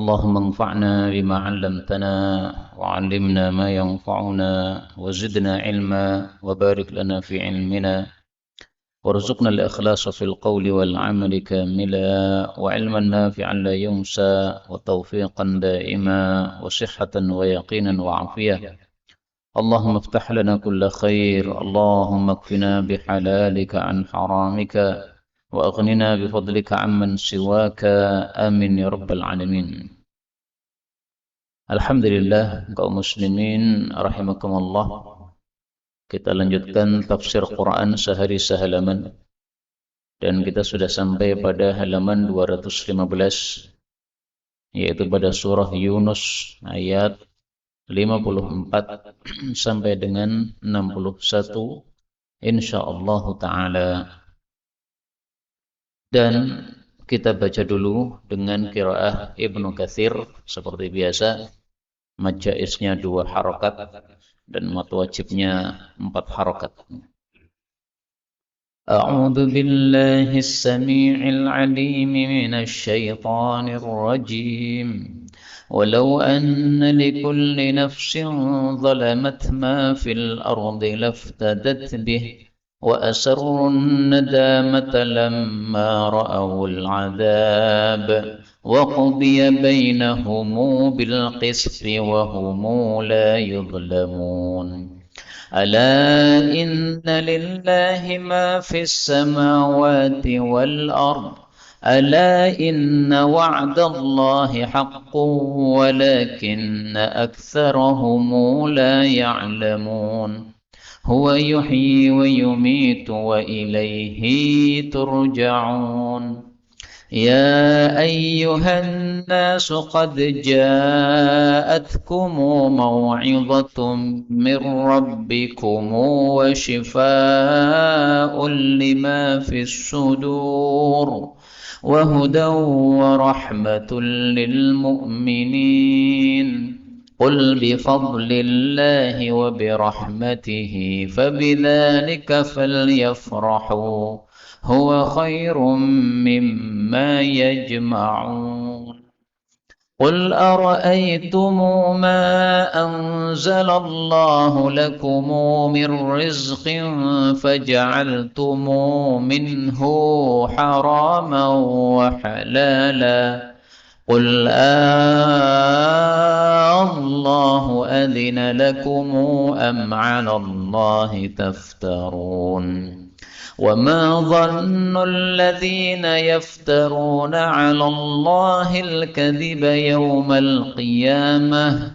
اللهم انفعنا بما علمتنا وعلمنا ما ينفعنا وزدنا علما وبارك لنا في علمنا وارزقنا الإخلاص في القول والعمل كاملا وعلما نافعا لا ينسى وتوفيقا دائما وصحة ويقينا وعافية. اللهم افتح لنا كل خير، اللهم اكفنا بحلالك عن حرامك وأغننا بفضلك عمن سواك، آمين يا رب العالمين. Alhamdulillah kaum muslimin rahimakumullah. Kita lanjutkan tafsir Quran sehari sehalaman dan kita sudah sampai pada halaman 215, yaitu pada surah Yunus ayat 54 sampai dengan 61 insyaallah taala. Dan kita baca dulu dengan qiraah Ibnu Katsir seperti biasa. Majaisnya 2 harokat dan mat wajibnya 4 harokat. A'udzu billahi as-sami'il 'alim minasy syaithanir rajim. Walau anna likulli nafsin zalamat ma fil ardi laftadat bih wa asarru an-nadamata lamma ra'aw al-'adab وقضي بينهم بالقسط وهم لا يظلمون ألا إن لله ما في السماوات والأرض ألا إن وعد الله حق ولكن أكثرهم لا يعلمون هو يحيي ويميت وإليه ترجعون يا أيها الناس قد جاءتكم موعظة من ربكم وشفاء لما في الصدور وهدى ورحمة للمؤمنين قل بفضل الله وبرحمته فبذلك فليفرحوا هو خير مما يجمعون قل أرأيتم ما أنزل الله لكم من رزق فجعلتم منه حراما وحلالا قل الله أذن لكم أم على الله تفترون وما ظن الذين يفترون على الله الكذب يوم القيامة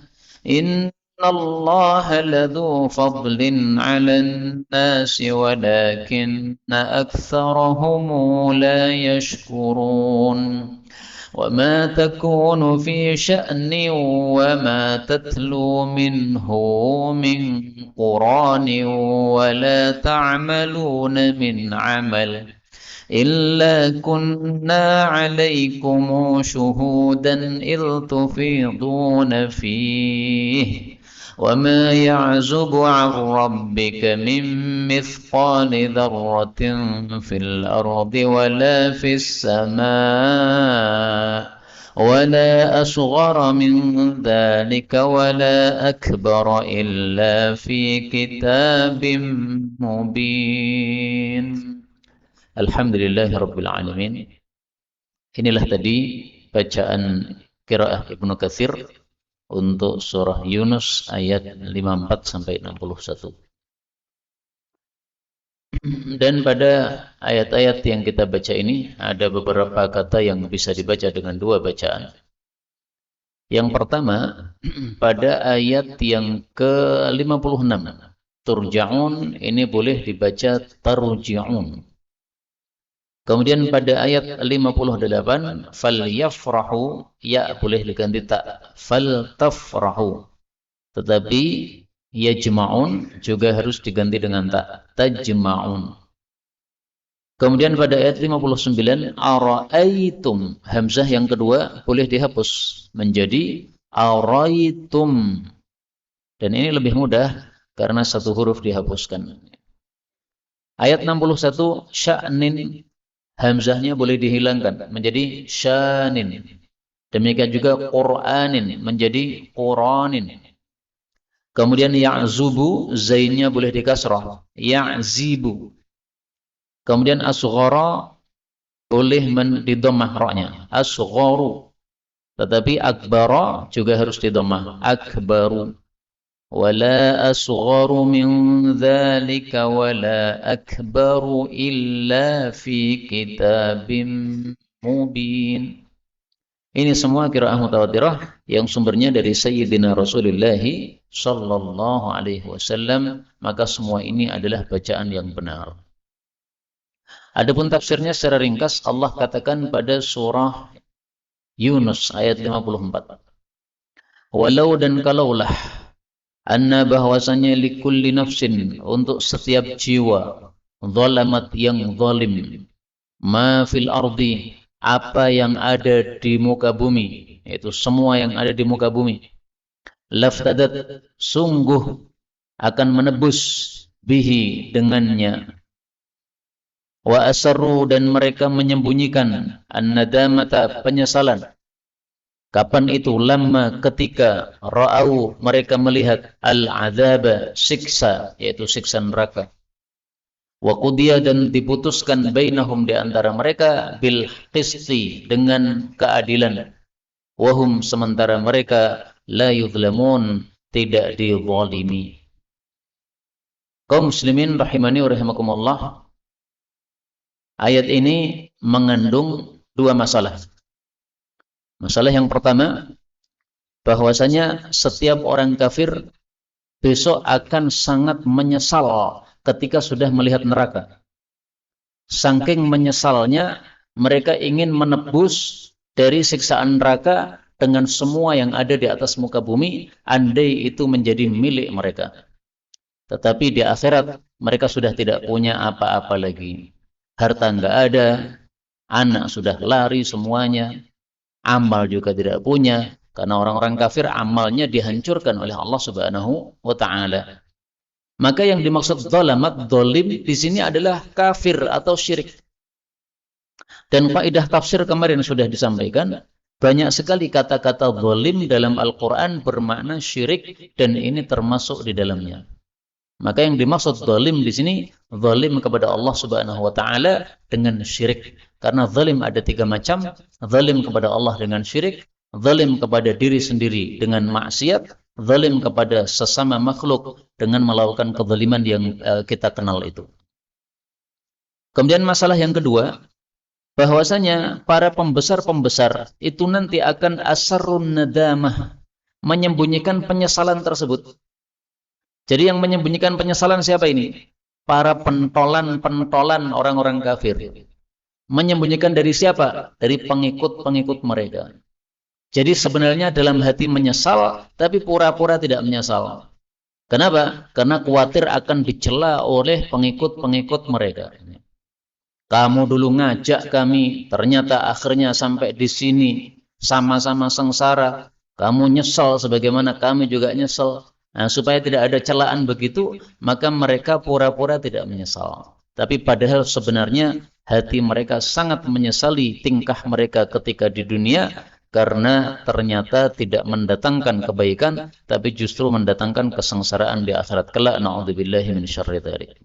إن الله لذو فضل على الناس ولكن أكثرهم لا يشكرون وما تكون في شأن وما تتلو منه من قرآن ولا تعملون من عمل إلا كنا عليكم شهودا إذ تفيضون فيه وما يعزب عن ربك من مثقال ذرة في الأرض ولا في السماء ولا أصغر من ذلك ولا أكبر إلا في كتاب مبين. Alhamdulillah Rabbil Alamin. Inilah tadi bacaan qiraah Ibnu Katsir untuk surah Yunus ayat 54 sampai 61. Dan pada ayat-ayat yang kita baca ini ada beberapa kata yang bisa dibaca dengan 2 bacaan. Yang pertama pada ayat yang ke-56, turja'un, ini boleh dibaca tarji'un. Kemudian pada ayat 58, falyafrahu, ya boleh diganti ta, faltafrahu. Tetapi yajma'un juga harus diganti dengan ta, tajma'un. Kemudian pada ayat 59, ara'aitum, hamzah yang kedua boleh dihapus menjadi araitum. Dan ini lebih mudah karena 1 huruf dihapuskan. Ayat 61, sya'nin, hamzahnya boleh dihilangkan menjadi syanin. Demikian juga Qur'anin menjadi Quranin. Kemudian ya'zubu, zainnya boleh dikasrah, ya'zibu. Kemudian asghara boleh didomah ra'nya, asgharu. Tetapi akbara juga harus didomah, akbaru. Wala asgharu min dzalika wala akbaru illa fi kitabim mubin. Ini semua qiraah mutawatirah yang sumbernya dari Sayyidina Rasulullah sallallahu alaihi wasallam, maka semua ini adalah bacaan yang benar. Adapun tafsirnya secara ringkas, Allah katakan pada surah Yunus ayat 54. Walau dan kalaulah anna bahwasanya likulli nafsin untuk setiap jiwa zalamat yang zalim ma fil ardi apa yang ada di muka bumi, yaitu semua yang ada di muka bumi, laftadat sungguh akan menebus bihi dengannya, wa asarru dan mereka menyembunyikan an-nadamata penyesalan. Kapan itu? Lamma ketika ra'au mereka melihat al-adzaba siksa, yaitu siksa neraka. Wa qudiya dan diputuskan bainahum di antara mereka bil qisti dengan keadilan. Wahum sementara mereka la yuzlamun tidak dizalimi. Kaum muslimin rahimani wa rahimakumullah, ayat ini mengandung dua masalah. Masalah yang pertama, bahwasanya setiap orang kafir besok akan sangat menyesal ketika sudah melihat neraka. Saking menyesalnya, mereka ingin menebus dari siksaan neraka dengan semua yang ada di atas muka bumi, andai itu menjadi milik mereka. Tetapi di akhirat, mereka sudah tidak punya apa-apa lagi. Harta enggak ada, anak sudah lari semuanya, amal juga tidak punya, karena orang-orang kafir amalnya dihancurkan oleh Allah Subhanahu wa taala. Maka yang dimaksud zalamat, zalim di sini adalah kafir atau syirik. Dan kaidah tafsir kemarin sudah disampaikan, banyak sekali kata-kata zalim dalam Al-Qur'an bermakna syirik dan ini termasuk di dalamnya. Maka yang dimaksud zalim di sini zalim kepada Allah Subhanahu wa taala dengan syirik. Karena zalim ada tiga macam, zalim kepada Allah dengan syirik, zalim kepada diri sendiri dengan maksiat, zalim kepada sesama makhluk dengan melakukan kezaliman yang kita kenal itu. Kemudian masalah yang kedua, bahwasanya para pembesar-pembesar itu nanti akan asarun nadamah, menyembunyikan penyesalan tersebut. Jadi yang menyembunyikan penyesalan siapa ini? Para pentolan-pentolan orang-orang kafir. Menyembunyikan dari siapa? Dari pengikut-pengikut mereka. Jadi sebenarnya dalam hati menyesal, tapi pura-pura tidak menyesal. Kenapa? Karena khawatir akan dicela oleh pengikut-pengikut mereka. Kamu dulu ngajak kami, ternyata akhirnya sampai di sini, sama-sama sengsara. Kamu nyesal sebagaimana kami juga nyesal. Nah, supaya tidak ada celaan begitu, maka mereka pura-pura tidak menyesal. Tapi padahal sebenarnya hati mereka sangat menyesali tingkah mereka ketika di dunia, karena ternyata tidak mendatangkan kebaikan, tapi justru mendatangkan kesengsaraan di akhirat kelak. Na'udzubillahi min syarri dzalik.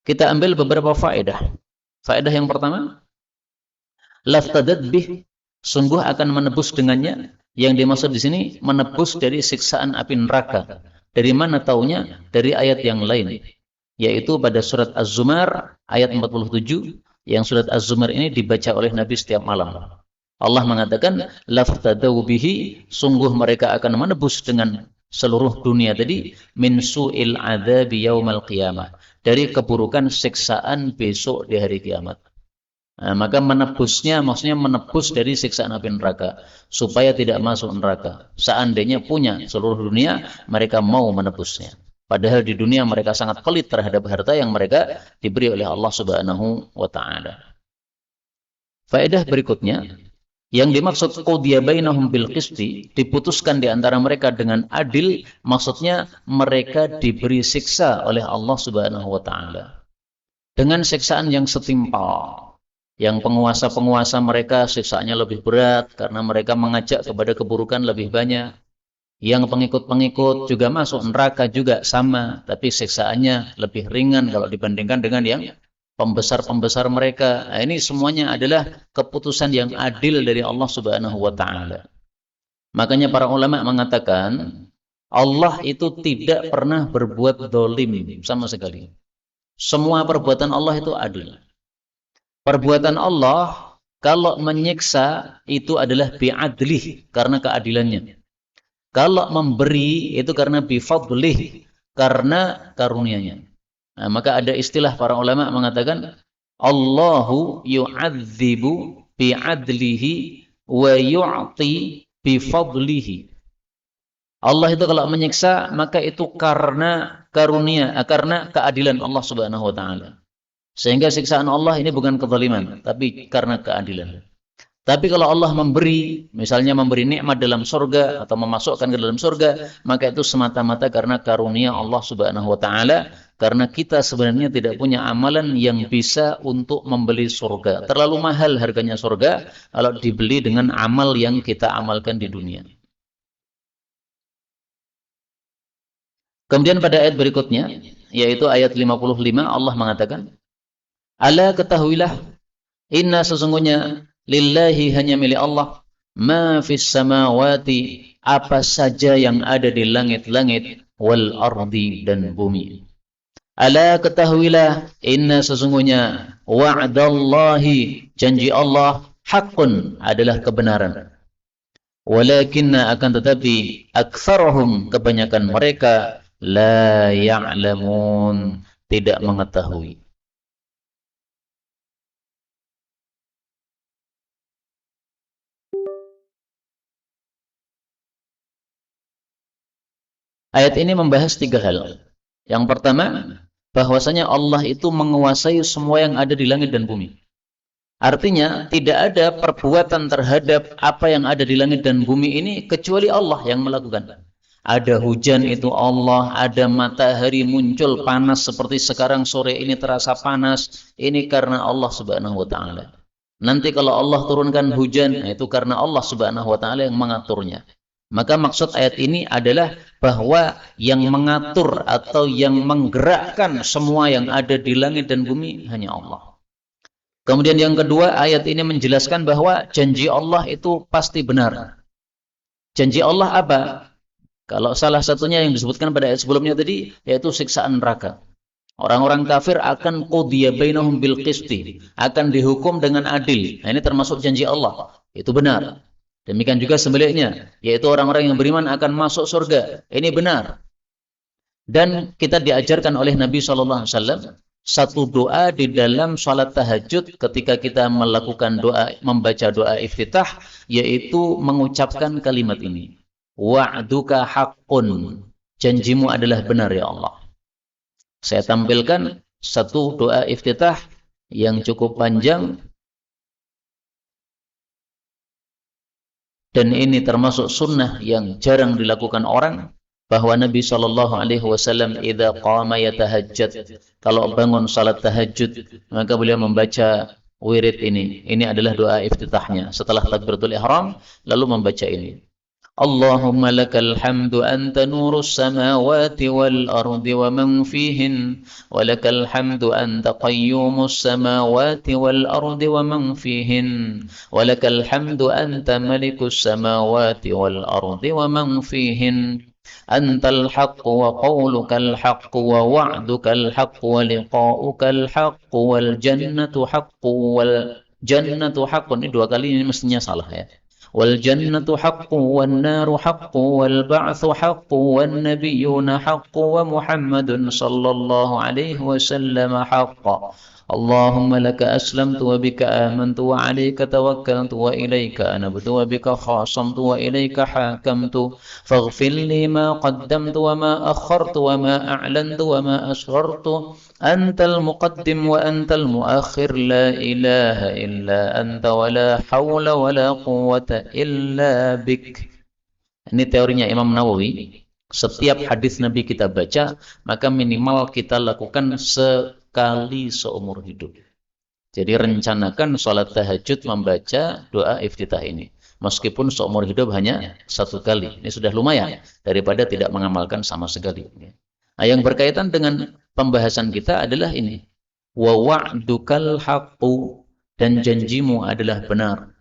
Kita ambil beberapa faedah. Faedah yang pertama, laftadat bih, sungguh akan menebus dengannya. Yang dimaksud di sini menebus dari siksaan api neraka. Dari mana taunya? Dari ayat yang lain, yaitu pada surat Az-Zumar ayat 47. Yang surat Az-Zumar ini dibaca oleh Nabi setiap malam. Allah mengatakan laftadau bihi, sungguh mereka akan menebus dengan seluruh dunia tadi, min su'il adzabi yaumal qiyamah, dari keburukan siksaan besok di hari kiamat. Nah, maka menebusnya maksudnya menebus dari siksaan api neraka supaya tidak masuk neraka. Seandainya punya seluruh dunia, mereka mau menebusnya. Padahal di dunia mereka sangat pelit terhadap harta yang mereka diberi oleh Allah Subhanahu wa taala. Faedah berikutnya, yang dimaksud qudiya bainahum bil qisti, diputuskan di antara mereka dengan adil, maksudnya mereka diberi siksa oleh Allah Subhanahu wa taala dengan siksaan yang setimpal. Yang penguasa-penguasa mereka siksaannya lebih berat karena mereka mengajak kepada keburukan lebih banyak. Yang pengikut-pengikut juga masuk neraka juga sama, tapi siksaannya lebih ringan kalau dibandingkan dengan yang pembesar-pembesar mereka. Nah, ini semuanya adalah keputusan yang adil dari Allah Subhanahu wa taala. Makanya para ulama mengatakan Allah itu tidak pernah berbuat dolim sama sekali. Semua perbuatan Allah itu adil. Perbuatan Allah kalau menyiksa itu adalah bi'adlih, karena keadilannya. Kalau memberi itu karena bifadlih, karena karunianya. Nah, maka ada istilah para ulama mengatakan Allahu yu'adzibu bi'adlihi wa yu'ti bifadlihi. Allah itu kalau menyiksa maka itu karena karunia, karena keadilan Allah Subhanahu wa taala. Sehingga siksaan Allah ini bukan kezaliman, tapi karena keadilan. Tapi kalau Allah memberi, misalnya memberi nikmat dalam surga atau memasukkan ke dalam surga, maka itu semata-mata karena karunia Allah Subhanahu wa taala, karena kita sebenarnya tidak punya amalan yang bisa untuk membeli surga. Terlalu mahal harganya surga kalau dibeli dengan amal yang kita amalkan di dunia. Kemudian pada ayat berikutnya, yaitu ayat 55, Allah mengatakan, Ala ketahuilah, inna sesungguhnya lillahi hanya milik Allah, ma fis samawati, apa saja yang ada di langit-langit, wal ardi, dan bumi. Ala ketahuilah, inna sesungguhnya wa'dallahi, janji Allah, haqqun, adalah kebenaran. Walakinna, akan tetapi, aktsarahum, kebanyakan mereka, la ya'lamun, tidak mengetahui. Ayat ini membahas 3 hal. Yang pertama, bahwasanya Allah itu menguasai semua yang ada di langit dan bumi. Artinya, tidak ada perbuatan terhadap apa yang ada di langit dan bumi ini kecuali Allah yang melakukan. Ada hujan itu Allah, ada matahari muncul panas seperti sekarang sore ini terasa panas, ini karena Allah Subhanahu wa taala. Nanti kalau Allah turunkan hujan, itu karena Allah Subhanahu wa taala yang mengaturnya. Maka maksud ayat ini adalah bahwa yang mengatur atau yang menggerakkan semua yang ada di langit dan bumi hanya Allah. Kemudian yang kedua, ayat ini menjelaskan bahwa janji Allah itu pasti benar. Janji Allah apa? Kalau salah satunya yang disebutkan pada ayat sebelumnya tadi, yaitu siksaan neraka. Orang-orang kafir akan qudiya bainahum bil qisti, akan dihukum dengan adil. Nah, ini termasuk janji Allah. Itu benar. Demikian juga sebaliknya, yaitu orang-orang yang beriman akan masuk surga. Ini benar. Dan kita diajarkan oleh Nabi SAW satu doa di dalam salat tahajud ketika kita melakukan doa, membaca doa iftitah, yaitu mengucapkan kalimat ini. Wa'duka haqqun. Janjimu adalah benar ya Allah. Saya tampilkan satu doa iftitah yang cukup panjang. Dan ini termasuk sunnah yang jarang dilakukan orang, bahwa Nabi SAW idza qama yatahajjad, kalau bangun salat tahajud, maka beliau membaca wirid ini. Ini adalah doa iftitahnya. Setelah takbiratul ihram, lalu membaca ini. Allahumma lakal hamdu anta nurus samawati wal ardi wa man fihin, wa lakal hamdu anta qayyumus samawati wal ardi wa man fihin, wa lakal hamdu anta malikus samawati wal ardi wa man fihin, antal haqq wa qawlukal haqq wa wa'dukal haqq wa liqa'ukal haqq wal jannatu haqq wal jannatu haqq. Ini 2 kali, ini mestinya salah ya. Wal jannatu haqqun wan naru haqqun wal ba'tsu haqqun wan nabiyyuna haqqun wa Muhammadun sallallahu alaihi wasallam haqqan. Allahumma laka aslamtu wa bika amantu wa alayka tawakkaltu wa ilayka anabtu wa bika khasamtu wa ilayka hakamtu faghfir li ma qaddamtu wa ma akhartu wa ma a'lantu wa ma asrartu antal muqaddim wa antal muakhir la ilaha illa anta wa la hawla wa la quwwata illa bik. Ini teorinya Imam Nawawi. Setiap hadis Nabi kita baca, maka minimal kita lakukan sekali seumur hidup. Jadi rencanakan sholat tahajud membaca doa iftitah ini. Meskipun seumur hidup hanya 1 kali. Ini sudah lumayan daripada tidak mengamalkan sama sekali. Nah, yang berkaitan dengan pembahasan kita adalah ini. Wa wa'dukal haqqu, dan janjimu adalah benar.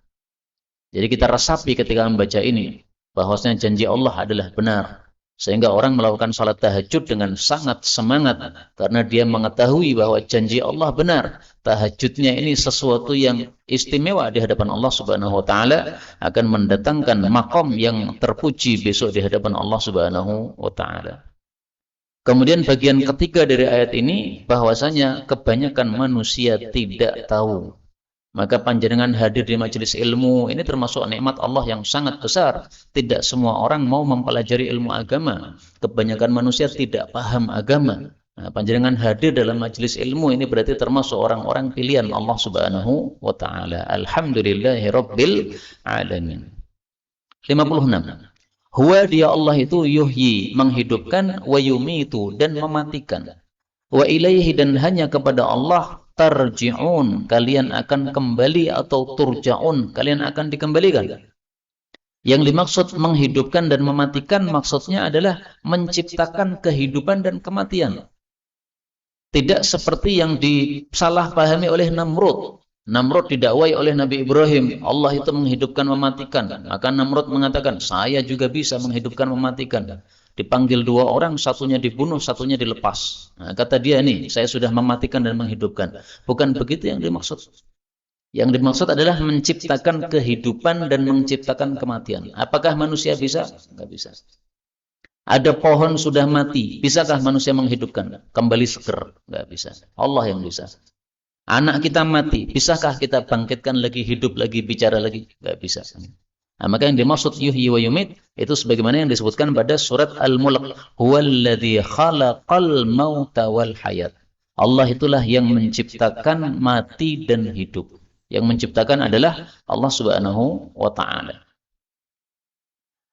Jadi kita resapi ketika membaca ini bahwasanya janji Allah adalah benar. Sehingga orang melakukan salat tahajud dengan sangat semangat karena dia mengetahui bahwa janji Allah benar. Tahajudnya ini sesuatu yang istimewa di hadapan Allah Subhanahu wa taala, akan mendatangkan makom yang terpuji besok di hadapan Allah Subhanahu wa taala. Kemudian bagian ketiga dari ayat ini bahwasanya kebanyakan manusia tidak tahu. Maka panjenengan hadir di majelis ilmu ini termasuk nikmat Allah yang sangat besar. Tidak semua orang mau mempelajari ilmu agama. Kebanyakan manusia tidak paham agama. Nah, panjenengan hadir dalam majelis ilmu ini berarti termasuk orang-orang pilihan Allah Subhanahu wa taala. Alhamdulillahirabbil alamin. 56. Huwa, dia Allah itu yuhyi, menghidupkan, wa yumitu, dan mematikan. Wa ilaihi, dan hanya kepada Allah tarji'un, kalian akan kembali, atau turja'un, kalian akan dikembalikan. Yang dimaksud menghidupkan dan mematikan maksudnya adalah menciptakan kehidupan dan kematian. Tidak seperti yang disalahpahami oleh Namrud. Namrud didakwai oleh Nabi Ibrahim, Allah itu menghidupkan, mematikan. Maka Namrud mengatakan, saya juga bisa menghidupkan, mematikan. Dipanggil 2 orang, satunya dibunuh, satunya dilepas. Nah, kata dia nih, saya sudah mematikan dan menghidupkan. Bukan begitu yang dimaksud. Yang dimaksud adalah menciptakan kehidupan dan menciptakan kematian. Apakah manusia bisa? Enggak bisa. Ada pohon sudah mati, bisakah manusia menghidupkan? Kembali seger? Enggak bisa. Allah yang bisa. Anak kita mati, bisakah kita bangkitkan lagi, hidup lagi, bicara lagi? Enggak bisa. Nah, maka yang dimaksud yuhyi wa yumit itu sebagaimana yang disebutkan pada surat Al-Mulk, huwallazi khalaqal mauta wal hayat. Allah itulah yang menciptakan mati dan hidup. Yang menciptakan adalah Allah Subhanahu wa taala.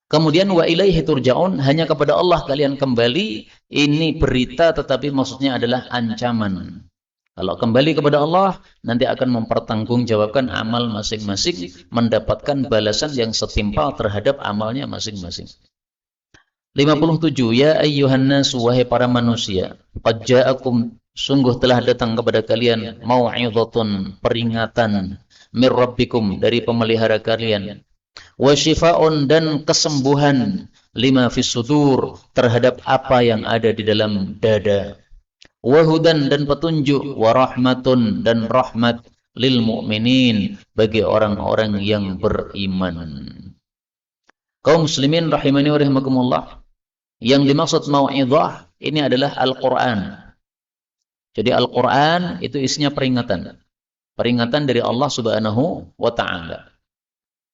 Kemudian wa ilaihi turja'un, hanya kepada Allah kalian kembali. Ini berita tetapi maksudnya adalah ancaman. Kalau kembali kepada Allah, nanti akan mempertanggungjawabkan amal masing-masing, mendapatkan balasan yang setimpal terhadap amalnya masing-masing. 57. Ya ayyuhan nas, wahai para manusia, qad ja'akum, sungguh telah datang kepada kalian, mau'izatun, peringatan, mir rabbikum, dari pemelihara kalian, wa shifaa'un, dan kesembuhan, lima fis sudur, terhadap apa yang ada di dalam dada, wahudan, dan petunjuk, warahmatun, dan rahmat, lil mu'minin, bagi orang-orang yang beriman. Kaum muslimin rahimani wa rahimakumullah, yang dimaksud mau'izah ini adalah Al-Quran. Jadi Al-Quran itu isinya peringatan. Peringatan dari Allah Subhanahu wa ta'ala.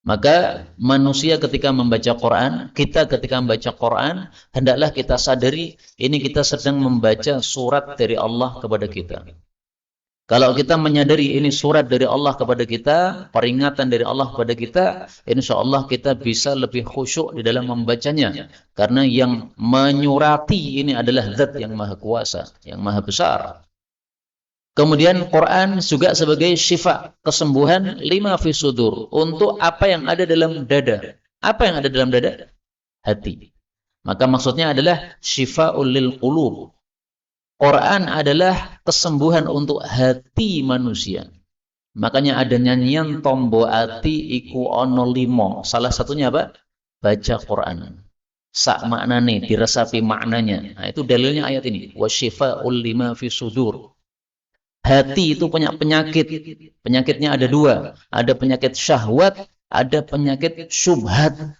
Maka manusia ketika membaca Quran, kita ketika membaca Quran, hendaklah kita sadari ini kita sedang membaca surat dari Allah kepada kita. Kalau kita menyadari ini surat dari Allah kepada kita, peringatan dari Allah kepada kita, insya Allah kita bisa lebih khusyuk di dalam membacanya. Karena yang menyurati ini adalah Zat yang Maha Kuasa, yang Maha Besar. Kemudian Quran juga sebagai syifa, kesembuhan, lima fi sudur, untuk apa yang ada dalam dada. Apa yang ada dalam dada? Hati. Maka maksudnya adalah syifa'ul lil qulub. Quran adalah kesembuhan untuk hati manusia. Makanya ada nyanyian tombo ati iku ono limo. Salah satunya apa? Baca Quran. Sak maknane, diresapi maknanya. Nah, itu dalilnya ayat ini. Wa syifa'ul lima fi sudur. Hati itu punya penyakit. Penyakitnya ada 2. Ada penyakit syahwat, ada penyakit syubhat.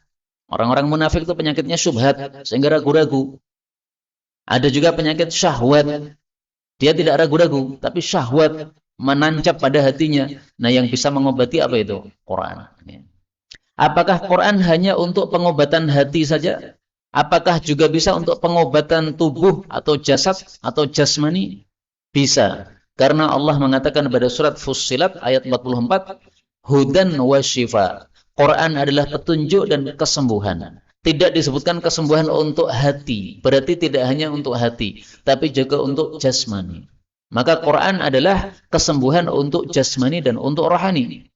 Orang-orang munafik itu penyakitnya syubhat, sehingga ragu-ragu. Ada juga penyakit syahwat. Dia tidak ragu-ragu, tapi syahwat menancap pada hatinya. Nah, yang bisa mengobati apa itu? Quran. Apakah Quran hanya untuk pengobatan hati saja? Apakah juga bisa untuk pengobatan tubuh atau jasad atau jasmani? Bisa. Karena Allah mengatakan pada surat Fussilat ayat 44, hudan wa syifa. Quran adalah petunjuk dan kesembuhan. Tidak disebutkan kesembuhan untuk hati. Berarti tidak hanya untuk hati, tapi juga untuk jasmani. Maka Quran adalah kesembuhan untuk jasmani dan untuk rohani.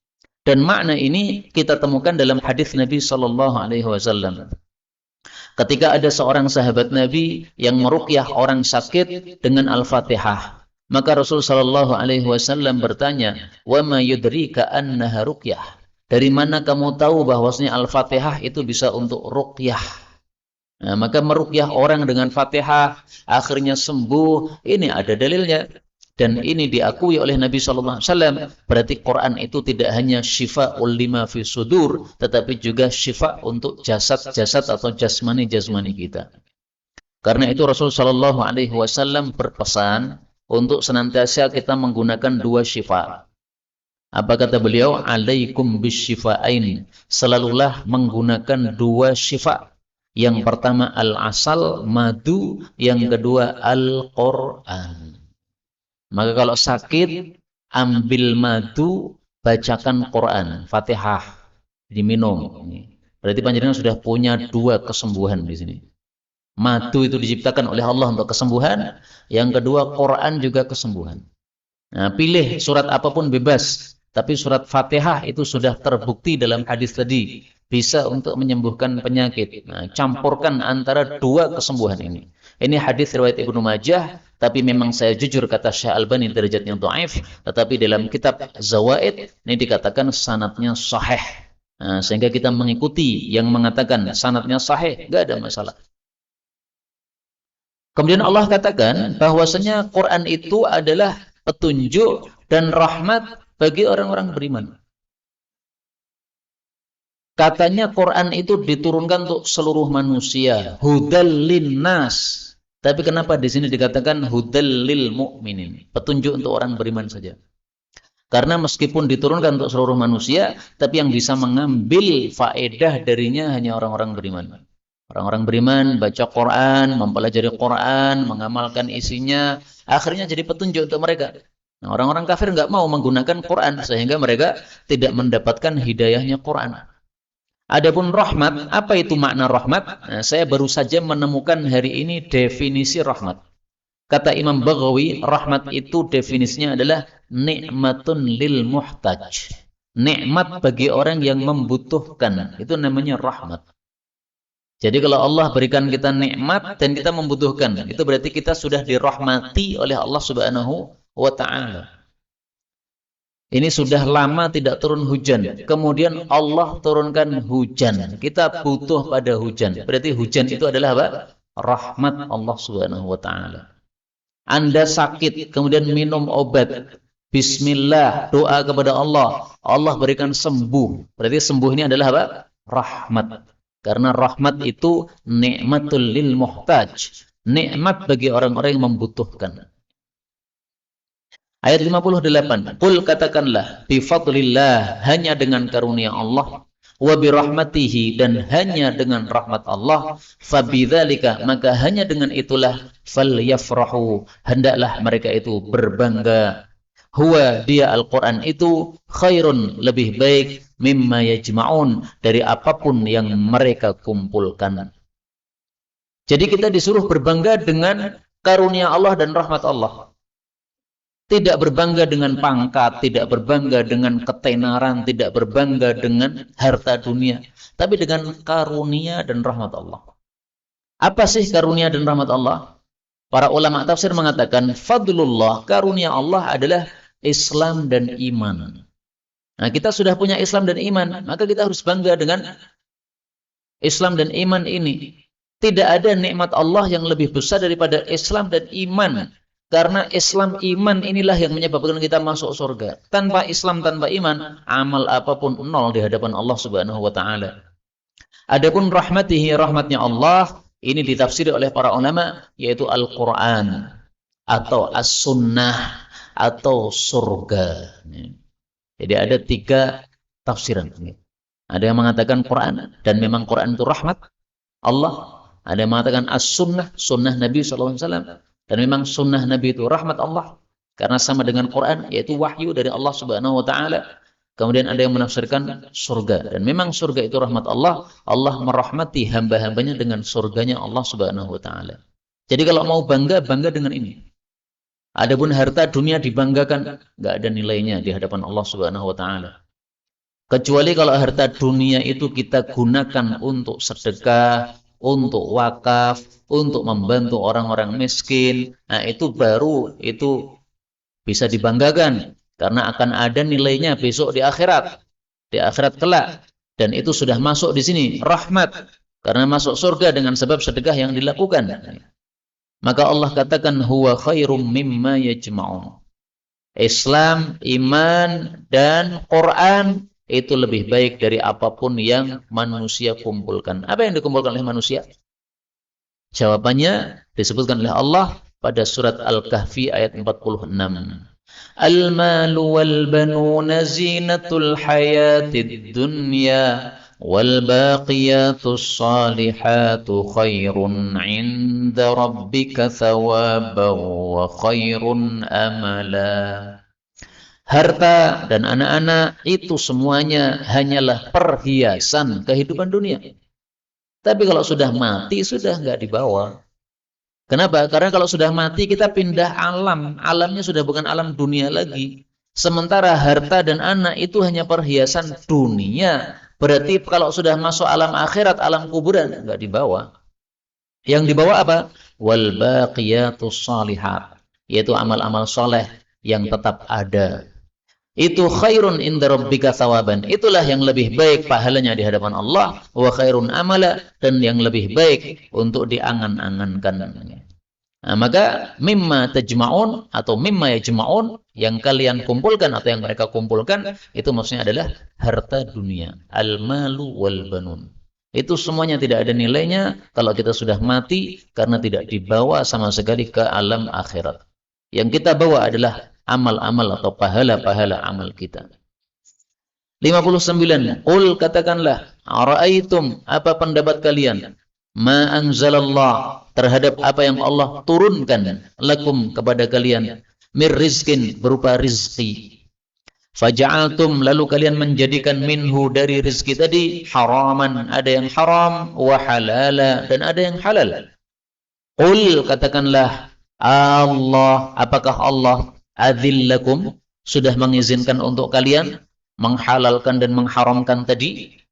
Dan makna ini kita temukan dalam hadis Nabi Shallallahu Alaihi Wasallam. Ketika ada seorang sahabat Nabi yang meruqyah orang sakit dengan Al-Fatihah, maka Rasul Shallallahu Alaihi Wasallam bertanya, "Wa ma yudrika annaha ruqyah?" Dari mana kamu tahu bahwasanya Al-Fatihah itu bisa untuk ruqyah? Nah, maka meruqyah orang dengan Fatihah akhirnya sembuh. Ini ada dalilnya. Dan ini diakui oleh Nabi Sallallahu Alaihi Wasallam. Berarti Quran itu tidak hanya syifa'ul lima fi sudur, tetapi juga syifa untuk jasad-jasad atau jasmani-jasmani kita. Karena itu Rasul Sallallahu Alaihi Wasallam berpesan untuk senantiasa kita menggunakan dua syifa. Apa kata beliau? Alaikum bisyifa'ain. Selalulah menggunakan dua syifa. Yang pertama al-asal, madu. Yang kedua Al-Quran. Maka kalau sakit, ambil madu, bacakan Quran, Fatihah, diminum. Berarti panjenengan sudah punya dua kesembuhan di sini. Madu itu diciptakan oleh Allah untuk kesembuhan. Yang kedua, Quran juga kesembuhan. Nah, pilih surat apapun bebas. Tapi surat Fatihah itu sudah terbukti dalam hadis tadi. Bisa untuk menyembuhkan penyakit. Nah, campurkan antara dua kesembuhan ini. Ini hadis riwayat Ibnu Majah. Tapi memang saya jujur kata Syekh Albani derajatnya dhaif, tetapi dalam kitab Zawaid ini dikatakan sanadnya sahih. Nah, sehingga kita mengikuti yang mengatakan sanadnya sahih, enggak ada masalah. Kemudian Allah katakan bahwasanya Quran itu adalah petunjuk dan rahmat bagi orang-orang beriman. Katanya Quran itu diturunkan untuk seluruh manusia, hudal linnas. Tapi kenapa di sini dikatakan hudal lil mu'minin? Petunjuk untuk orang beriman saja. Karena meskipun diturunkan untuk seluruh manusia, tapi yang bisa mengambil faedah darinya hanya orang-orang beriman. Orang-orang beriman baca Quran, mempelajari Quran, mengamalkan isinya, akhirnya jadi petunjuk untuk mereka. Nah, orang-orang kafir nggak mau menggunakan Quran sehingga mereka tidak mendapatkan hidayahnya Quran. Adapun rahmat, apa itu makna rahmat? Nah, saya baru saja menemukan hari ini definisi rahmat. Kata Imam Baghawi, rahmat itu definisinya adalah nikmatun lil muhtaj. Nikmat bagi orang yang membutuhkan. Itu namanya rahmat. Jadi kalau Allah berikan kita nikmat dan kita membutuhkan, itu berarti kita sudah dirahmati oleh Allah Subhanahu wa Ta'ala. Ini sudah lama tidak turun hujan. Kemudian Allah turunkan hujan. Kita butuh pada hujan. Berarti hujan itu adalah apa? Rahmat Allah Subhanahu wa Ta'ala. Anda sakit, kemudian minum obat. Bismillah, doa kepada Allah. Allah berikan sembuh. Berarti sembuh ini adalah apa? Rahmat. Karena rahmat itu nikmatul lil muhtaj. Nikmat bagi orang-orang yang membutuhkan. Ayat 58. Qul katakanlah, bifadlillah, hanya dengan karunia Allah, wa birahmatihi, dan hanya dengan rahmat Allah, fabidzalika, maka hanya dengan itulah, falyafrahu, hendaklah mereka itu berbangga. Huwa, dia Al-Quran itu, khairun, lebih baik, mimma yajma'un, dari apapun yang mereka kumpulkan. Jadi kita disuruh berbangga dengan karunia Allah dan rahmat Allah. Tidak berbangga dengan pangkat, tidak berbangga dengan ketenaran, tidak berbangga dengan harta dunia, tapi dengan karunia dan rahmat Allah. Apa sih karunia dan rahmat Allah? Para ulama tafsir mengatakan, fadlullah, karunia Allah adalah Islam dan iman. Nah, kita sudah punya Islam dan iman, maka kita harus bangga dengan Islam dan iman ini. Tidak ada nikmat Allah yang lebih besar daripada Islam dan iman. Karena Islam iman inilah yang menyebabkan kita masuk surga. Tanpa Islam, tanpa iman, amal apapun nol di hadapan Allah Subhanahu wa Ta'ala. Adapun rahmatihi, rahmatnya Allah, ini ditafsiri oleh para ulama, yaitu Al-Quran, atau As-Sunnah, atau surga. Jadi ada 3 tafsiran. Ada yang mengatakan Quran, dan memang Quran itu rahmat Allah. Ada yang mengatakan As-Sunnah, sunnah Nabi SAW. Dan memang sunnah Nabi itu rahmat Allah. Karena sama dengan Quran, yaitu wahyu dari Allah Subhanahu wa Ta'ala. Kemudian ada yang menafsirkan surga. Dan memang surga itu rahmat Allah. Allah merahmati hamba-hambanya dengan surganya Allah Subhanahu wa Ta'ala. Jadi kalau mau bangga, bangga dengan ini. Adapun harta dunia dibanggakan, nggak ada nilainya di hadapan Allah Subhanahu wa taala. Kecuali kalau harta dunia itu kita gunakan untuk sedekah, untuk wakaf, untuk membantu orang-orang miskin. Nah, itu baru itu bisa dibanggakan karena akan ada nilainya besok di akhirat. Di akhirat kelak. Dan itu sudah masuk di sini, rahmat. Karena masuk surga dengan sebab sedekah yang dilakukan. Maka Allah katakan huwa khairum mimma yajma'un. Islam, iman, dan Quran itu lebih baik dari apapun yang manusia kumpulkan. Apa yang dikumpulkan oleh manusia? Jawabannya disebutkan oleh Allah pada surat Al-Kahfi ayat 46. Al-malu wal-banuna zinatul hayatid dunya wal baqiyatus salihatu khairun 'inda rabbika thawaban wa khairun amala. Harta dan anak-anak itu semuanya hanyalah perhiasan kehidupan dunia. Tapi kalau sudah mati, sudah nggak dibawa. Kenapa? Karena kalau sudah mati, kita pindah alam. Alamnya sudah bukan alam dunia lagi. Sementara harta dan anak itu hanya perhiasan dunia. Berarti kalau sudah masuk alam akhirat, alam kuburan, nggak dibawa. Yang dibawa apa? Wal baqiyatus salihat. Yaitu amal-amal soleh yang tetap ada. Itu khairun inda rabbika thawaban. Itulah yang lebih baik pahalanya di hadapan Allah, wa khairun amala, dan yang lebih baik untuk diangan-angankan. Nah, maka mimma tajma'un atau mimma yajma'un, yang kalian kumpulkan atau yang mereka kumpulkan, itu maksudnya adalah harta dunia, al-malu wal banun. Itu semuanya tidak ada nilainya kalau kita sudah mati karena tidak dibawa sama sekali ke alam akhirat. Yang kita bawa adalah amal-amal atau pahala-pahala amal kita. 59. Qul, katakanlah, ara'aitum, apa pendapat kalian? Ma anzalallah, terhadap apa yang Allah turunkan lakum kepada kalian, mir rizkin, berupa rizki. Faja'altum, lalu kalian menjadikan minhu, dari rizki tadi, haraman, ada yang haram, wa halala, dan ada yang halal. Qul, katakanlah, Allah, apakah Allah adzillakum, sudah mengizinkan untuk kalian menghalalkan dan mengharamkan tadi?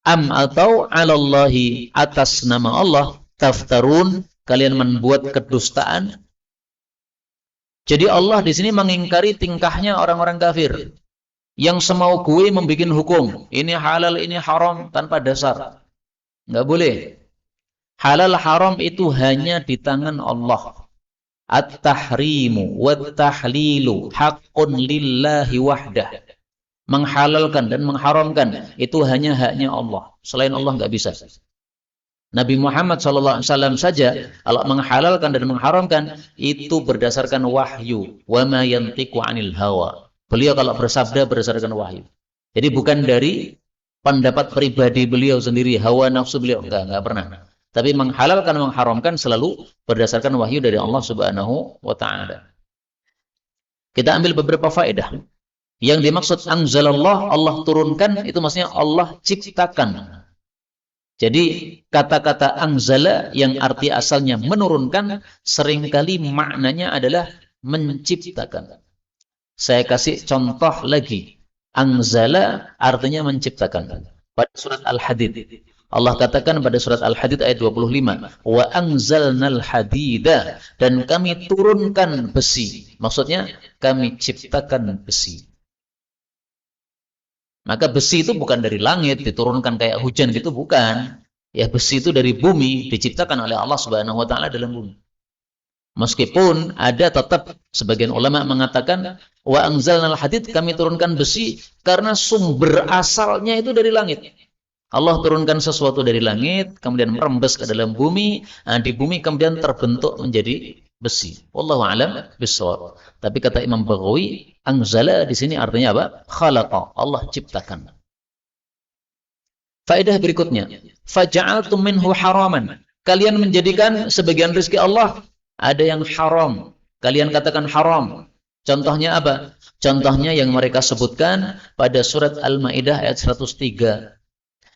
Am, atau alallahi, atas nama Allah, taftarun, kalian membuat kedustaan? Jadi Allah di sini mengingkari tingkahnya orang-orang kafir yang semau gue membuat hukum, ini halal, ini haram tanpa dasar. Nggak boleh. Halal haram itu hanya di tangan Allah. At-tahrimu wat-tahlilu haqqun lillahi wahdah. Menghalalkan dan mengharamkan itu hanya haknya Allah. Selain Allah nggak bisa. Nabi Muhammad SAW saja kalau menghalalkan dan mengharamkan itu berdasarkan wahyu. Wa ma yantiqu 'anil hawa. Beliau kalau bersabda berdasarkan wahyu. Jadi bukan dari pendapat pribadi beliau sendiri, hawa nafsu beliau, enggak pernah. Tapi menghalalkan dan mengharamkan selalu berdasarkan wahyu dari Allah Subhanahu wa taala. Kita ambil beberapa faedah. Yang dimaksud anzalallah, Allah turunkan, itu maksudnya Allah ciptakan. Jadi kata-kata anzala yang arti asalnya menurunkan, seringkali maknanya adalah menciptakan. Saya kasih contoh lagi. Anzala artinya menciptakan. Pada surat Al-Hadid, Allah katakan pada surat Al-Hadid ayat 25, wa anzalnal hadida, dan kami turunkan besi. Maksudnya kami ciptakan besi. Maka besi itu bukan dari langit diturunkan kayak hujan gitu, bukan. Ya, besi itu dari bumi, diciptakan oleh Allah Subhanahu wa taala dalam bumi. Meskipun ada tetap sebagian ulama mengatakan wa anzalnal hadid, kami turunkan besi karena sumber asalnya itu dari langit. Allah turunkan sesuatu dari langit, kemudian merembes ke dalam bumi, di bumi kemudian terbentuk menjadi besi. Wallahu a'lam bishawab. Tapi kata Imam Baghawi, anzala di sini artinya apa? Khalaqa, Allah ciptakan. Faedah berikutnya, faja'altum minhu haraman. Kalian menjadikan sebagian rezeki Allah ada yang haram. Kalian katakan haram. Contohnya apa? Contohnya yang mereka sebutkan pada surat Al-Maidah ayat 103.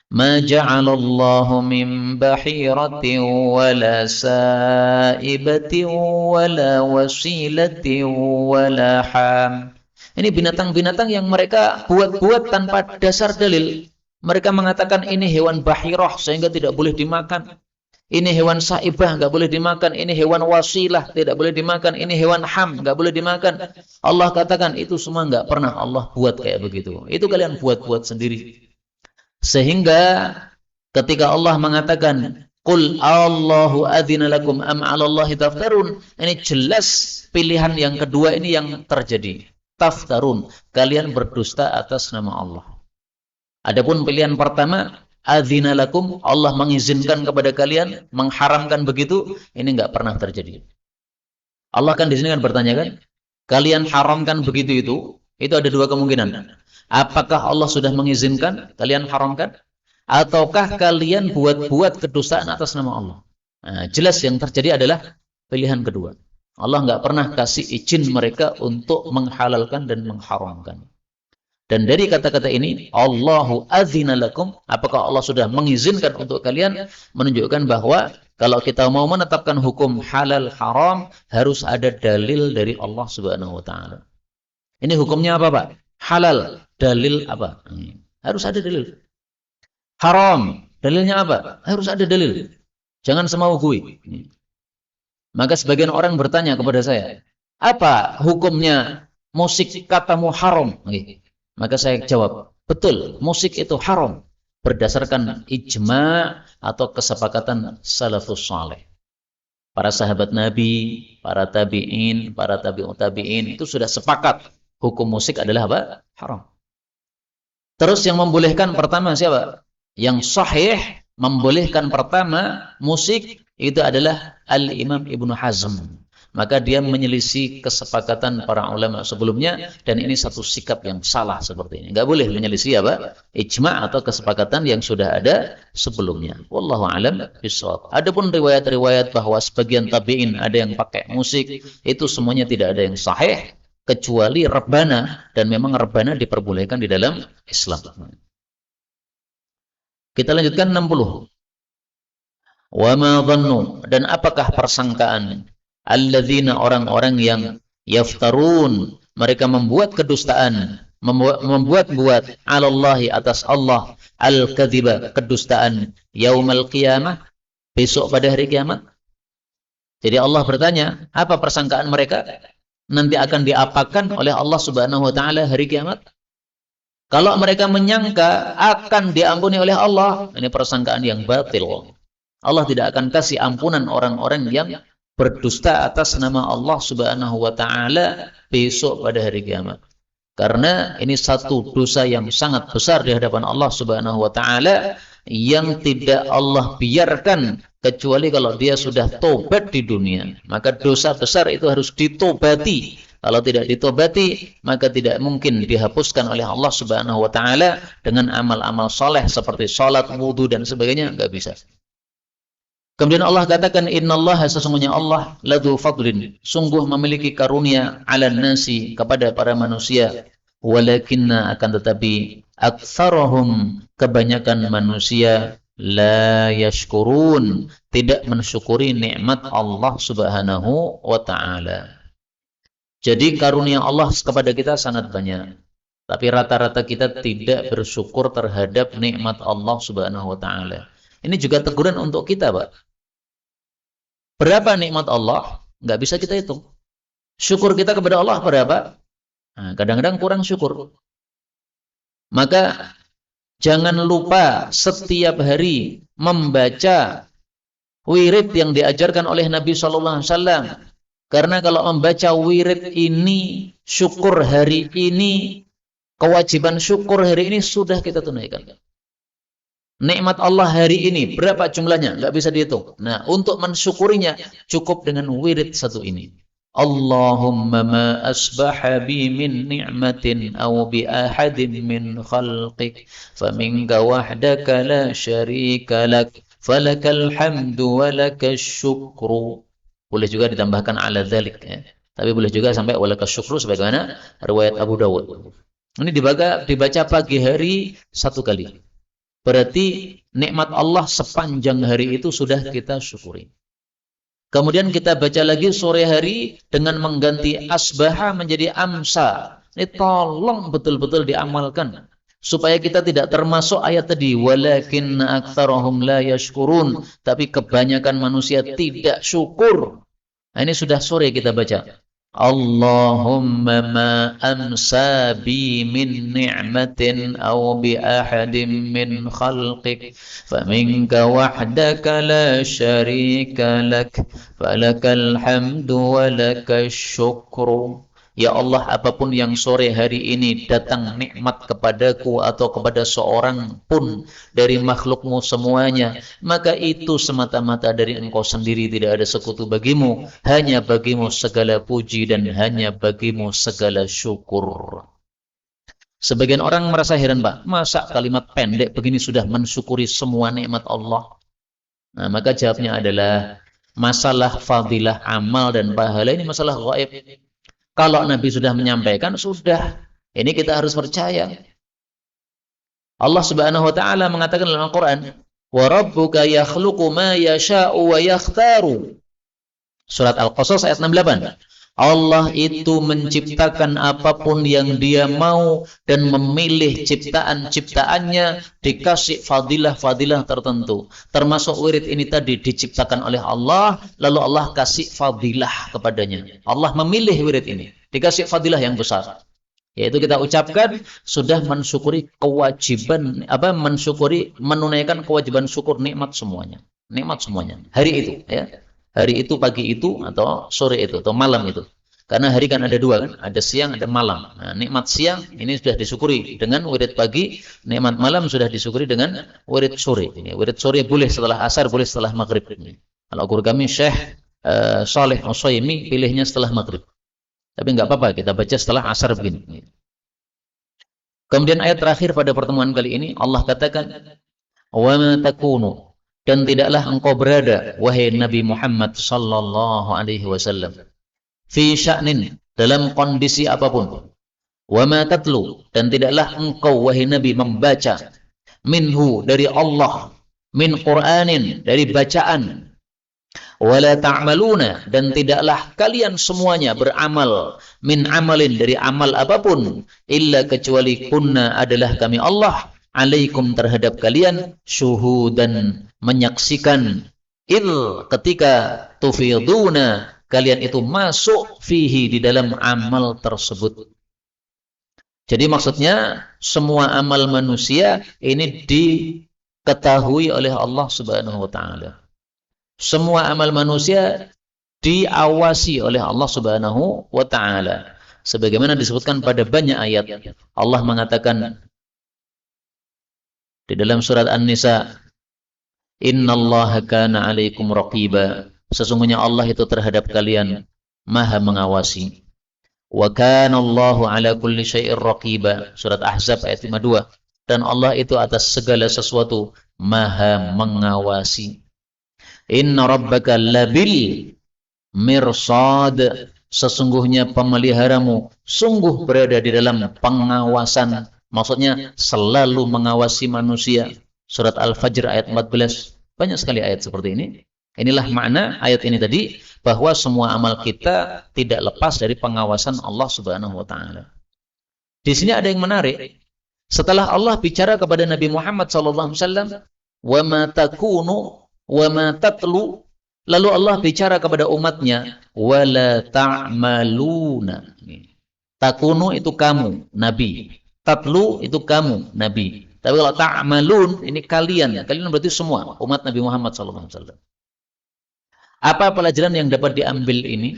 Ma ja'alallahu min bahiratin wala sa'ibatin wala wasilatin wala ham. Ini binatang-binatang yang mereka buat-buat tanpa dasar dalil. Mereka mengatakan ini hewan bahirah sehingga tidak boleh dimakan. Ini hewan saibah nggak boleh dimakan. Ini hewan wasilah tidak boleh dimakan. Ini hewan ham nggak boleh dimakan. Allah katakan itu semua nggak pernah Allah buat kayak begitu. Itu kalian buat-buat sendiri. Sehingga ketika Allah mengatakan Qul Allahu adzina lakum am 'alallahi taftarun, ini jelas pilihan yang kedua ini yang terjadi. Taftarun, kalian berdusta atas nama Allah. Adapun pilihan pertama, adzina lakum, Allah mengizinkan kepada kalian, mengharamkan begitu, ini enggak pernah terjadi. Allah kan di sini kan bertanya kan, kalian haramkan begitu itu ada dua kemungkinan. Apakah Allah sudah mengizinkan kalian haramkan? Ataukah kalian buat-buat kedustaan atas nama Allah? Nah, jelas yang terjadi adalah pilihan kedua. Allah nggak pernah kasih izin mereka untuk menghalalkan dan mengharamkan. Dan dari kata-kata ini, Allahu adzina lakum, apakah Allah sudah mengizinkan untuk kalian, menunjukkan bahwa kalau kita mau menetapkan hukum halal haram, harus ada dalil dari Allah Subhanahu wa taala. Ini hukumnya apa, Pak? Halal, dalil apa? Harus ada dalil. Haram, dalilnya apa? Harus ada dalil. Jangan semau gue. Maka sebagian orang bertanya kepada saya, apa hukumnya musik katamu haram? Maka saya jawab, betul, musik itu haram berdasarkan ijma atau kesepakatan salafus saleh. Para sahabat Nabi, para tabi'in, para tabi'ut tabi'in itu sudah sepakat hukum musik adalah apa? Haram. Terus yang membolehkan pertama siapa? Yang sahih membolehkan pertama musik itu adalah Al-Imam Ibnu Hazm. Maka dia menyelisih kesepakatan para ulama sebelumnya, dan ini satu sikap yang salah seperti ini. Enggak boleh menyelisih apa? Ijma' atau kesepakatan yang sudah ada sebelumnya. Wallahu a'lam bishawab. Adapun riwayat-riwayat bahwa sebagian tabi'in ada yang pakai musik, itu semuanya tidak ada yang sahih kecuali rebana, dan memang rebana diperbolehkan di dalam Islam. Kita lanjutkan 60. Wa ma dhannu, dan apakah persangkaan alladzina, orang-orang yang yaftarun, mereka membuat kedustaan, membuat-buat alallahi, atas Allah, al-kadziba, kedustaan, yaumal qiyamah, besok pada hari kiamat. Jadi Allah bertanya, apa persangkaan mereka nanti akan diapakan oleh Allah Subhanahu wa taala hari kiamat? Kalau mereka menyangka akan diampuni oleh Allah, ini persangkaan yang batil. Allah tidak akan kasih ampunan orang-orang yang berdusta atas nama Allah Subhanahu wa taala besok pada hari kiamat. Karena ini satu dosa yang sangat besar di hadapan Allah Subhanahu wa taala yang tidak Allah biarkan kecuali kalau dia sudah tobat di dunia. Maka dosa besar itu harus ditobati. Kalau tidak ditobati, maka tidak mungkin dihapuskan oleh Allah Subhanahu wa taala dengan amal-amal soleh seperti salat, wudu dan sebagainya, enggak bisa. Kemudian Allah katakan, innallaha, sesungguhnya Allah ladzu fadlin, sungguh memiliki karunia ala nasi, kepada para manusia, walakinna, akan tetapi aktsarahum, kebanyakan manusia, la yashkurun, tidak mensyukuri nikmat Allah Subhanahu wa taala. Jadi karunia Allah kepada kita sangat banyak, tapi rata-rata kita tidak bersyukur terhadap nikmat Allah Subhanahu wa taala. Ini juga teguran untuk kita, Pak. Berapa nikmat Allah? Nggak bisa kita hitung. Syukur kita kepada Allah berapa? Nah, kadang-kadang kurang syukur. Maka jangan lupa setiap hari membaca wirid yang diajarkan oleh Nabi Shallallahu Alaihi Wasallam. Karena kalau membaca wirid ini, syukur hari ini, kewajiban syukur hari ini sudah kita tunaikan. Nikmat Allah hari ini berapa jumlahnya? Nggak bisa dihitung. Nah, untuk mensyukurinya cukup dengan wirid satu ini. Allahumma ma asbaha bi min ni'matin aw bi ahadin min khalqik faminka wahdaka la syarika lak falakal hamdu wa lakash syukru. Boleh juga ditambahkan ala dzalik ya. Tapi boleh juga sampai walakas syukru sebagaimana riwayat Abu Dawud. Ini dibaca pagi hari satu kali. Berarti nikmat Allah sepanjang hari itu sudah kita syukuri. Kemudian kita baca lagi sore hari dengan mengganti asbaha menjadi amsa. Ini tolong betul-betul diamalkan. Supaya kita tidak termasuk ayat tadi. Walakin aktsarahum la yashkurun. Tapi kebanyakan manusia tidak syukur. Nah, ini sudah sore kita baca. Allahumma ma amsa bi min ni'matin aw bi ahadin min khalqik faminka wahdaka la syarika lak falakal hamdu wa lakash syukru. Ya Allah, apapun yang sore hari ini datang nikmat kepadaku atau kepada seorang pun dari makhlukmu semuanya, maka itu semata-mata dari Engkau sendiri, tidak ada sekutu bagimu, hanya bagimu segala puji dan hanya bagimu segala syukur. Sebagian orang merasa heran, Pak, masa kalimat pendek begini sudah mensyukuri semua nikmat Allah? Nah, maka jawabnya adalah masalah fadilah amal dan pahala ini masalah gaib. Kalau Nabi sudah menyampaikan, sudah. Ini kita harus percaya. Allah Subhanahu wa taala mengatakan dalam Al-Qur'an, "Wa rabbuka yakhluqu ma yasha'u wa yakhtaru." Surat Al-Qasas ayat 68. Allah itu menciptakan apapun yang Dia mau dan memilih ciptaan-ciptaannya dikasih fadilah-fadilah tertentu. Termasuk wirid ini tadi diciptakan oleh Allah, lalu Allah kasih fadilah kepadanya. Allah memilih wirid ini, dikasih fadilah yang besar. Yaitu kita ucapkan sudah mensyukuri kewajiban menunaikan kewajiban syukur nikmat semuanya. Nikmat semuanya. Hari itu, ya. Hari itu, pagi itu, atau sore itu, atau malam itu. Karena hari kan ada dua, kan? Ada siang, ada malam. Nah, nikmat siang ini sudah disyukuri dengan wirid pagi, nikmat malam sudah disyukuri dengan wirid sore. Ini wirid sore boleh setelah asar, boleh setelah maghrib. Kalau guru kami Syekh Saleh Utsaimin pilihnya setelah maghrib. Tapi nggak apa-apa, kita baca setelah asar begini. Kemudian ayat terakhir pada pertemuan kali ini, Allah katakan, "Wa ma takunu," dan tidaklah engkau berada, wahai Nabi Muhammad sallallahu alaihi wasallam, fi sya'nin, dalam kondisi apapun. Wa ma tatlu, dan tidaklah engkau wahai Nabi membaca, minhu, dari Allah, min Qur'anin, dari bacaan. Wala ta'maluna, dan tidaklah kalian semuanya beramal, min amalin, dari amal apapun, illa kecuali kunna, adalah kami Allah, alaikum, terhadap kalian, syuhudan, menyaksikan, ketika tufiduna, kalian itu masuk fihi, di dalam amal tersebut. Jadi maksudnya semua amal manusia ini diketahui oleh Allah Subhanahu wa taala. Semua amal manusia diawasi oleh Allah Subhanahu wa taala. Sebagaimana disebutkan pada banyak ayat. Allah mengatakan di dalam surat An-Nisa, "Innallaha kana 'alaikum raqiba." Sesungguhnya Allah itu terhadap kalian Maha mengawasi. Wa kana Allahu 'ala kulli syai'in raqiba. Surat Ahzab ayat 52. Dan Allah itu atas segala sesuatu Maha mengawasi. Inna rabbaka labil mirsad. Sesungguhnya pemeliharamu sungguh berada di dalam pengawasan. Maksudnya selalu mengawasi manusia. Surat Al-Fajr ayat 14. Banyak sekali ayat seperti ini. Inilah makna ayat ini tadi, bahwa semua amal kita tidak lepas dari pengawasan Allah Subhanahu wa taala. Di sini ada yang menarik. Setelah Allah bicara kepada Nabi Muhammad sallallahu alaihi wasallam, "Wa ma takunu wa ma tatlu," lalu Allah bicara kepada umatnya, "Wala ta'maluna." Takunu itu kamu, Nabi. Tatlu itu kamu, Nabi. Tapi kalau ta'malun, ini kalian. Kalian berarti semua umat Nabi Muhammad SAW. Apa pelajaran yang dapat diambil ini?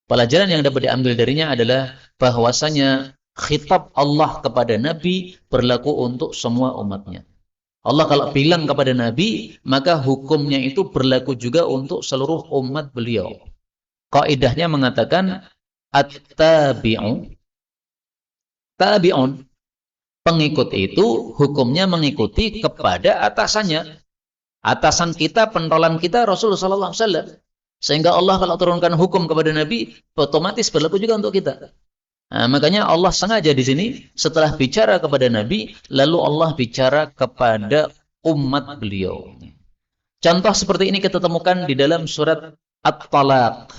Pelajaran yang dapat diambil darinya adalah bahwasanya khitab Allah kepada Nabi berlaku untuk semua umatnya. Allah kalau bilang kepada Nabi, maka hukumnya itu berlaku juga untuk seluruh umat beliau. Kaidahnya mengatakan, at-tabi'u, tabi'un, pengikut itu hukumnya mengikuti kepada atasannya. Atasan kita, pentolan kita Rasulullah SAW. Sehingga Allah kalau turunkan hukum kepada Nabi, otomatis berlaku juga untuk kita. Nah, makanya Allah sengaja di sini setelah bicara kepada Nabi, lalu Allah bicara kepada umat beliau. Contoh seperti ini kita temukan di dalam surat At-Talaq.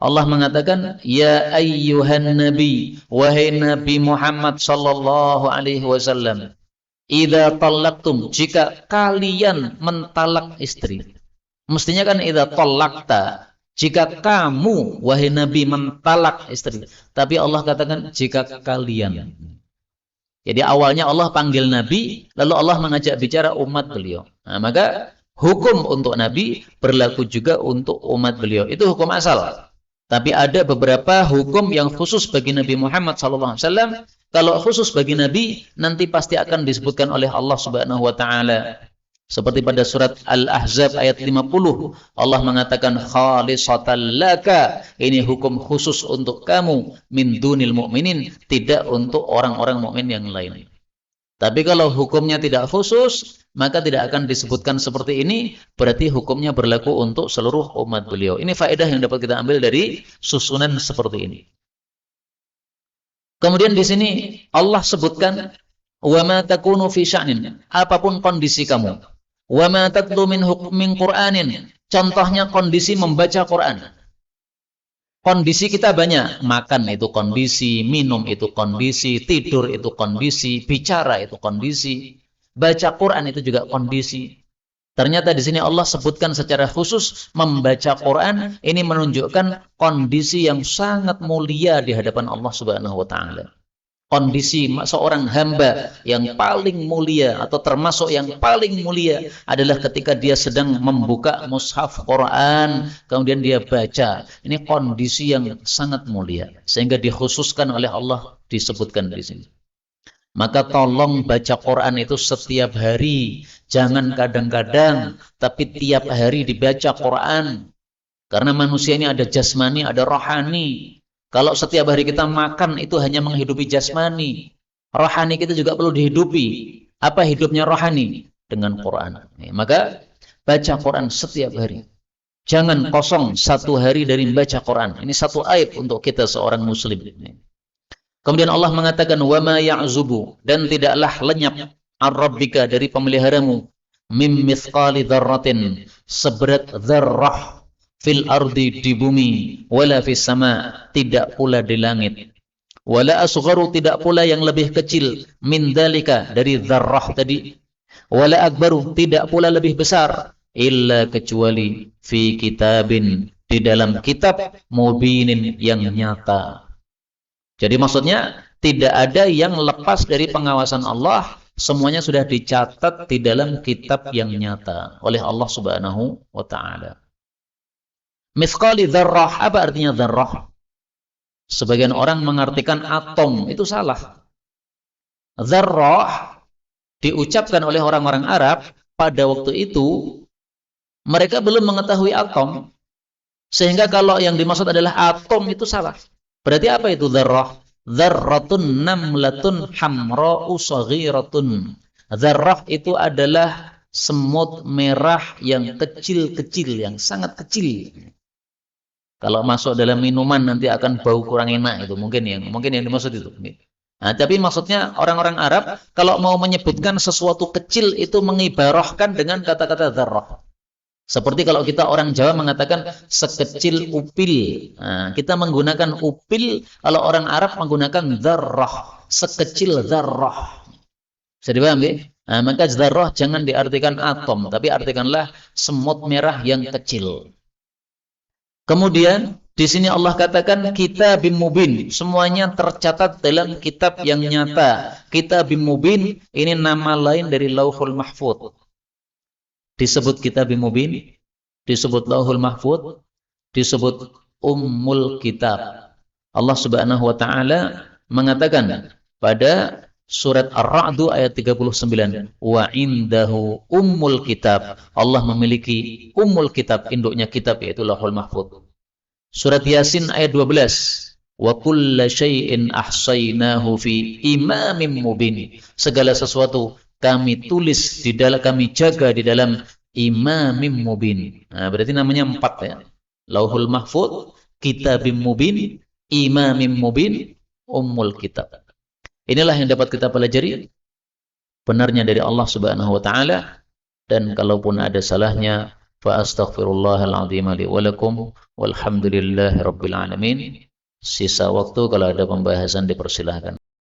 Allah mengatakan, Ya ayyuhan nabi, wahai Nabi Muhammad sallallahu alaihi wasallam, idza talaqtum, jika kalian mentalak istri. Mestinya kan idza talaqta, jika kamu wahai Nabi mentalak istri. Tapi Allah katakan jika kalian. Jadi awalnya Allah panggil Nabi, lalu Allah mengajak bicara umat beliau. Nah, maka hukum untuk Nabi berlaku juga untuk umat beliau. Itu hukum asal. Tapi ada beberapa hukum yang khusus bagi Nabi Muhammad SAW. Kalau khusus bagi Nabi, nanti pasti akan disebutkan oleh Allah Subhanahu wa Ta'ala. Seperti pada surat Al-Ahzab ayat 50, Allah mengatakan khalisatan laka, ini hukum khusus untuk kamu, min dunil mu'minin, tidak untuk orang-orang mukmin yang lain. Tapi kalau hukumnya tidak khusus, maka tidak akan disebutkan seperti ini, berarti hukumnya berlaku untuk seluruh umat beliau. Ini faedah yang dapat kita ambil dari susunan seperti ini. Kemudian di sini Allah sebutkan wa ma takunu fi sya'nin, apapun kondisi kamu. Wa ma tatlu min hukmin Qur'anin. Contohnya kondisi membaca Quran. Kondisi kita banyak, makan itu kondisi, minum itu kondisi, tidur itu kondisi, bicara itu kondisi, baca Quran itu juga kondisi. Ternyata di sini Allah sebutkan secara khusus membaca Quran, ini menunjukkan kondisi yang sangat mulia di hadapan Allah Subhanahu wa Ta'ala. Kondisi seorang hamba yang paling mulia atau termasuk yang paling mulia adalah ketika dia sedang membuka mushaf Quran, kemudian dia baca. Ini kondisi yang sangat mulia, sehingga dikhususkan oleh Allah disebutkan di sini. Maka tolong baca Quran itu setiap hari, jangan kadang-kadang, tapi tiap hari dibaca Quran. Karena manusia ini ada jasmani, ada rohani. Kalau setiap hari kita makan itu hanya menghidupi jasmani, rohani kita juga perlu dihidupi. Apa hidupnya rohani? Dengan Quran. Maka baca Quran setiap hari. Jangan kosong satu hari dari membaca Quran. Ini satu aib untuk kita seorang muslim. Kemudian Allah mengatakan wa ma ya'zubu, dan tidaklah lenyap ar-rabbika dari pemeliharamu mim mithqali dzarratin, seberat dzarrah, fil ardi, di bumi, wala fis sama, tidak pula di langit, wala asgharu, tidak pula yang lebih kecil, min dzalika, dari dzarrah tadi, wala akbaru, tidak pula lebih besar, illa, kecuali fi kitabin, di dalam kitab, mubinin, yang nyata. Jadi maksudnya tidak ada yang lepas dari pengawasan Allah, semuanya sudah dicatat di dalam kitab yang nyata oleh Allah Subhanahu wa Ta'ala. Mithqali dzarrah, apa artinya dzarrah? Sebagian orang mengartikan atom, itu salah. Dzarrah diucapkan oleh orang-orang Arab pada waktu itu, mereka belum mengetahui atom, sehingga kalau yang dimaksud adalah atom itu salah. Berarti apa itu dzarrah? Dzarratun namlatun hamra'u saghiratun. Dzarrah itu adalah semut merah yang kecil-kecil, yang sangat kecil. Kalau masuk dalam minuman nanti akan bau kurang enak, itu mungkin yang dimaksud itu. Nah, tapi maksudnya orang-orang Arab kalau mau menyebutkan sesuatu kecil itu mengibarahkan dengan kata-kata dzarrah. Seperti kalau kita orang Jawa mengatakan sekecil upil. Nah, kita menggunakan upil, kalau orang Arab menggunakan dzarrah, sekecil dzarrah. Bisa dipaham ya? Nah, maka dzarrah jangan diartikan atom, tapi artikanlah semut merah yang kecil. Kemudian di sini Allah katakan kitabim mubin, semuanya tercatat dalam kitab yang nyata. Kitabim mubin ini nama lain dari Lauhul Mahfuz. Disebut kitabim mubin, disebut Lauhul Mahfuz, disebut Ummul Kitab. Allah Subhanahu wa Ta'ala mengatakan pada surat Ar-Ra'd ayat 39, wa indahu Ummul Kitab. Allah memiliki Ummul Kitab, induknya kitab, yaitu Lauhul Mahfuz. Surat Yasin ayat 12, wa kulla syai'in ahsaynahu fi imamin mubin. Segala sesuatu kami tulis di dalam, kami jaga di dalam imamin mubin. Nah, berarti namanya 4 ya. Lauhul Mahfuz, kitabim mubin, imamin mubin, ummul kitab. Inilah yang dapat kita pelajari benarnya dari Allah Subhanahu wa taala, dan kalaupun ada salahnya fa astaghfirullahal azim li wa lakum walhamdulillahi rabbil alamin. Sisa waktu kalau ada pembahasan dipersilahkan.